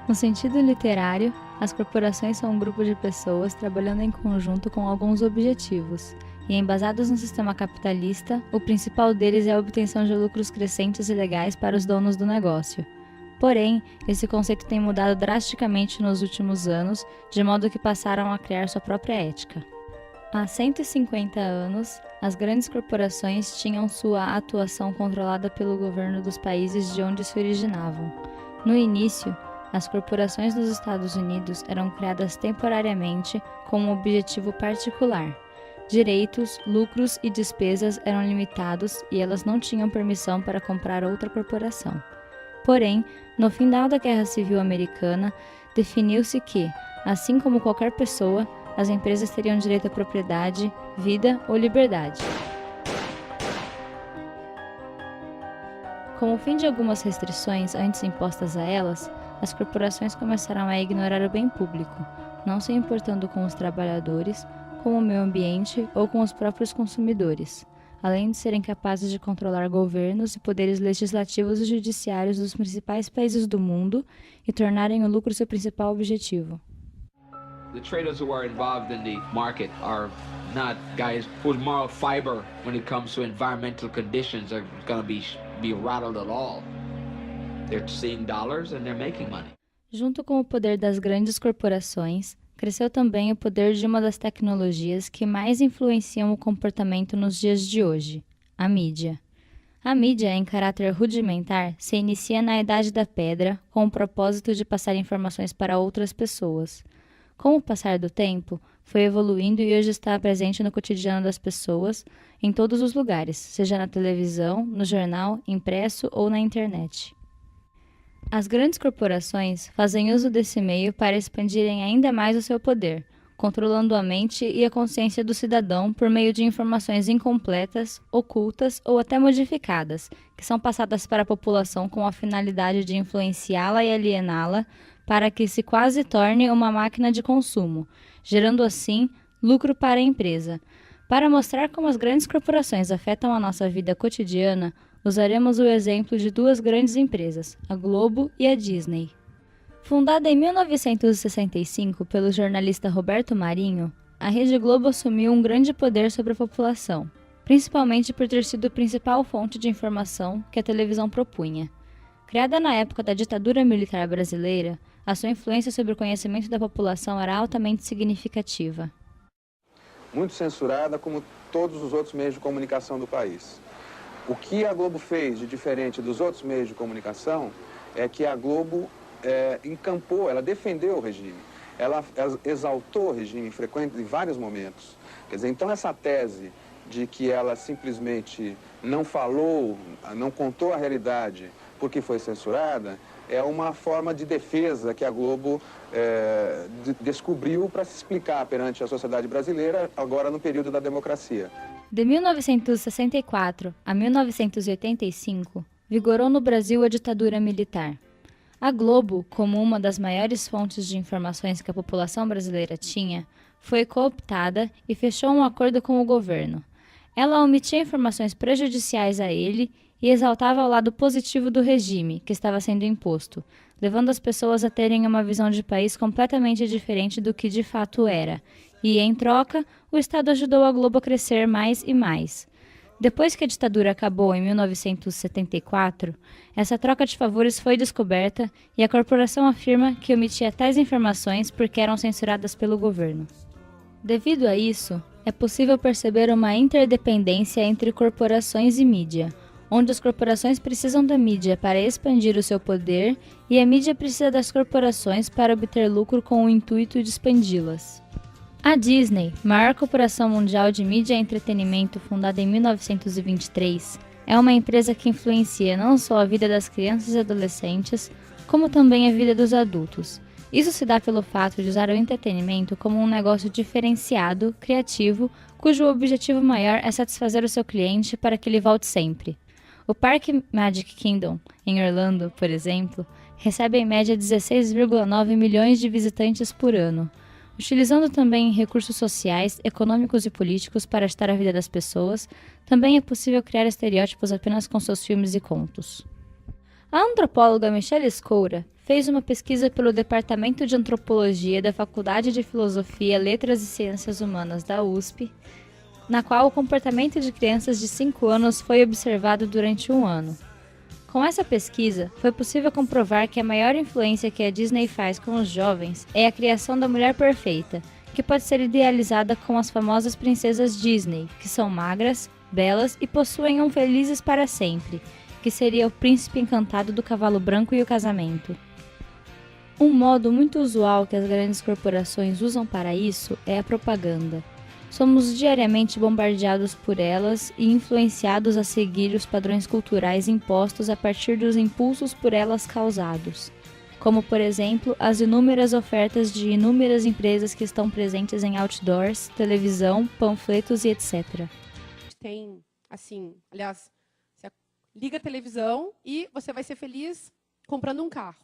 No sentido literário, as corporações são um grupo de pessoas trabalhando em conjunto com alguns objetivos, e embasados no sistema capitalista, o principal deles é a obtenção de lucros crescentes e legais para os donos do negócio. Porém, esse conceito tem mudado drasticamente nos últimos anos, de modo que passaram a criar sua própria ética. Há 150 anos, as grandes corporações tinham sua atuação controlada pelo governo dos países de onde se originavam. No início, as corporações dos Estados Unidos eram criadas temporariamente com um objetivo particular. Direitos, lucros e despesas eram limitados e elas não tinham permissão para comprar outra corporação. Porém, no final da Guerra Civil Americana, definiu-se que, assim como qualquer pessoa, as empresas teriam direito à propriedade, vida ou liberdade. Com o fim de algumas restrições antes impostas a elas, as corporações começaram a ignorar o bem público, não se importando com os trabalhadores, com o meio ambiente ou com os próprios consumidores, além de serem capazes de controlar governos e poderes legislativos e judiciários dos principais países do mundo e tornarem o lucro seu principal objetivo. The traders who are involved in the market are not guys whose moral fiber when it comes to environmental conditions are going to be rattled at all. They're seeing dollars and they're making money. Junto com o poder das grandes corporações, cresceu também o poder de uma das tecnologias que mais influenciam o comportamento nos dias de hoje, a mídia. A mídia, em caráter rudimentar, se inicia na Idade da Pedra com o propósito de passar informações para outras pessoas. Com o passar do tempo, foi evoluindo e hoje está presente no cotidiano das pessoas, em todos os lugares, seja na televisão, no jornal, impresso ou na internet. As grandes corporações fazem uso desse meio para expandirem ainda mais o seu poder, controlando a mente e a consciência do cidadão por meio de informações incompletas, ocultas ou até modificadas, que são passadas para a população com a finalidade de influenciá-la e aliená-la, para que se quase torne uma máquina de consumo, gerando assim lucro para a empresa. Para mostrar como as grandes corporações afetam a nossa vida cotidiana, usaremos o exemplo de duas grandes empresas, a Globo e a Disney. Fundada em 1965 pelo jornalista Roberto Marinho, a Rede Globo assumiu um grande poder sobre a população, principalmente por ter sido a principal fonte de informação que a televisão propunha. Criada na época da ditadura militar brasileira, a sua influência sobre o conhecimento da população era altamente significativa. Muito censurada, como todos os outros meios de comunicação do país. O que a Globo fez de diferente dos outros meios de comunicação é que a Globo encampou, ela defendeu o regime. Ela exaltou o regime em vários momentos. Quer dizer, então essa tese de que ela simplesmente não falou, não contou a realidade porque foi censurada, é uma forma de defesa que a Globo descobriu para se explicar perante a sociedade brasileira, agora no período da democracia. De 1964 a 1985, vigorou no Brasil a ditadura militar. A Globo, como uma das maiores fontes de informações que a população brasileira tinha, foi cooptada e fechou um acordo com o governo. Ela omitia informações prejudiciais a ele e exaltava o lado positivo do regime que estava sendo imposto, levando as pessoas a terem uma visão de país completamente diferente do que de fato era. E, em troca, o Estado ajudou a Globo a crescer mais e mais. Depois que a ditadura acabou em 1974, essa troca de favores foi descoberta e a corporação afirma que omitia tais informações porque eram censuradas pelo governo. Devido a isso, é possível perceber uma interdependência entre corporações e mídia, onde as corporações precisam da mídia para expandir o seu poder e a mídia precisa das corporações para obter lucro com o intuito de expandi-las. A Disney, maior corporação mundial de mídia e entretenimento fundada em 1923, é uma empresa que influencia não só a vida das crianças e adolescentes, como também a vida dos adultos. Isso se dá pelo fato de usar o entretenimento como um negócio diferenciado, criativo, cujo objetivo maior é satisfazer o seu cliente para que ele volte sempre. O Parque Magic Kingdom, em Orlando, por exemplo, recebe em média 16,9 milhões de visitantes por ano. Utilizando também recursos sociais, econômicos e políticos para agitar a vida das pessoas, também é possível criar estereótipos apenas com seus filmes e contos. A antropóloga Michelle Skouras fez uma pesquisa pelo Departamento de Antropologia da Faculdade de Filosofia, Letras e Ciências Humanas da USP, na qual o comportamento de crianças de 5 anos foi observado durante 1 ano. Com essa pesquisa, foi possível comprovar que a maior influência que a Disney faz com os jovens é a criação da mulher perfeita, que pode ser idealizada com as famosas princesas Disney, que são magras, belas e possuem um felizes para sempre, que seria o príncipe encantado do cavalo branco e o casamento. Um modo muito usual que as grandes corporações usam para isso é a propaganda. Somos diariamente bombardeados por elas e influenciados a seguir os padrões culturais impostos a partir dos impulsos por elas causados, como, por exemplo, as inúmeras ofertas de inúmeras empresas que estão presentes em outdoors, televisão, panfletos e etc. Tem, assim, aliás, você liga a televisão e você vai ser feliz comprando um carro.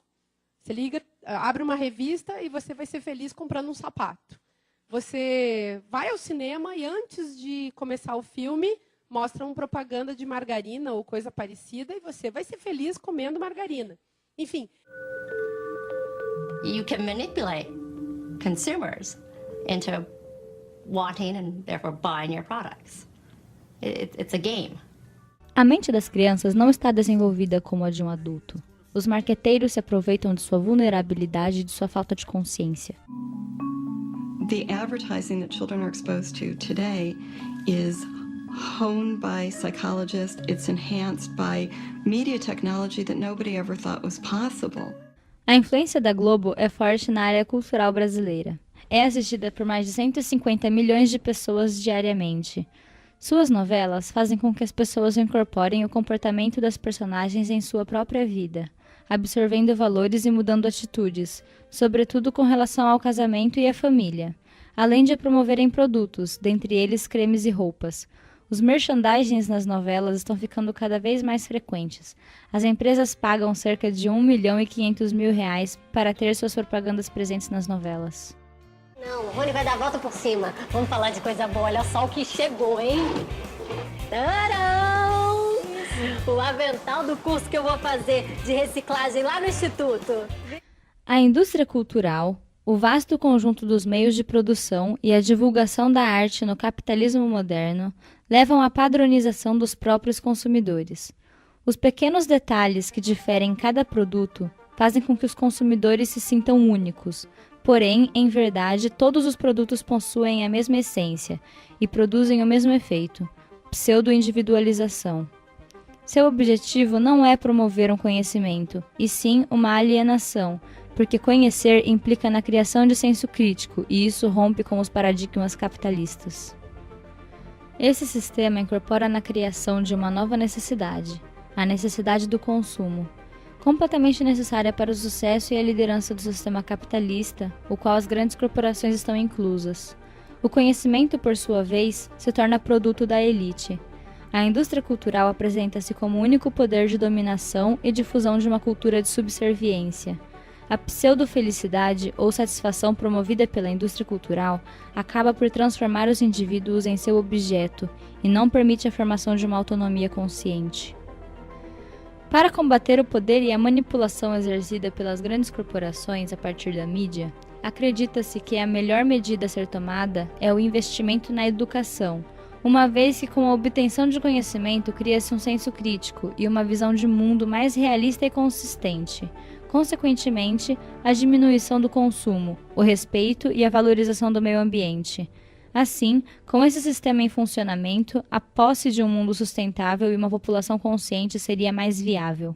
Você abre uma revista e você vai ser feliz comprando um sapato. Você vai ao cinema e antes de começar o filme, mostra uma propaganda de margarina ou coisa parecida e você vai ser feliz comendo margarina. Enfim. You can manipulate consumers into wanting and therefore buying your products. It's a game. A mente das crianças não está desenvolvida como a de um adulto. Os marqueteiros se aproveitam de sua vulnerabilidade e de sua falta de consciência. The advertising that children are exposed to today is honed by psychologists. It's enhanced by media technology that nobody ever thought was possible. A influência da Globo é forte na área cultural brasileira. É assistida por mais de 150 milhões de pessoas diariamente. Suas novelas fazem com que as pessoas incorporem o comportamento das personagens em sua própria vida, absorvendo valores e mudando atitudes, sobretudo com relação ao casamento e à família, além de promoverem produtos, dentre eles cremes e roupas. Os merchandisings nas novelas estão ficando cada vez mais frequentes. As empresas pagam cerca de R$1.500.000 para ter suas propagandas presentes nas novelas. Não, o Rony vai dar a volta por cima. Vamos falar de coisa boa. Olha só o que chegou, hein? Tcharam! O avental do curso que eu vou fazer de reciclagem lá no Instituto. A indústria cultural, o vasto conjunto dos meios de produção e a divulgação da arte no capitalismo moderno levam à padronização dos próprios consumidores. Os pequenos detalhes que diferem em cada produto fazem com que os consumidores se sintam únicos. Porém, em verdade, todos os produtos possuem a mesma essência e produzem o mesmo efeito, pseudo-individualização. Seu objetivo não é promover um conhecimento, e sim uma alienação, porque conhecer implica na criação de senso crítico, e isso rompe com os paradigmas capitalistas. Esse sistema incorpora na criação de uma nova necessidade, a necessidade do consumo, completamente necessária para o sucesso e a liderança do sistema capitalista, o qual as grandes corporações estão inclusas. O conhecimento, por sua vez, se torna produto da elite. A indústria cultural apresenta-se como o único poder de dominação e difusão de uma cultura de subserviência. A pseudo-felicidade ou satisfação promovida pela indústria cultural acaba por transformar os indivíduos em seu objeto e não permite a formação de uma autonomia consciente. Para combater o poder e a manipulação exercida pelas grandes corporações a partir da mídia, acredita-se que a melhor medida a ser tomada é o investimento na educação, uma vez que com a obtenção de conhecimento cria-se um senso crítico e uma visão de mundo mais realista e consistente. Consequentemente, a diminuição do consumo, o respeito e a valorização do meio ambiente. Assim, com esse sistema em funcionamento, a posse de um mundo sustentável e uma população consciente seria mais viável.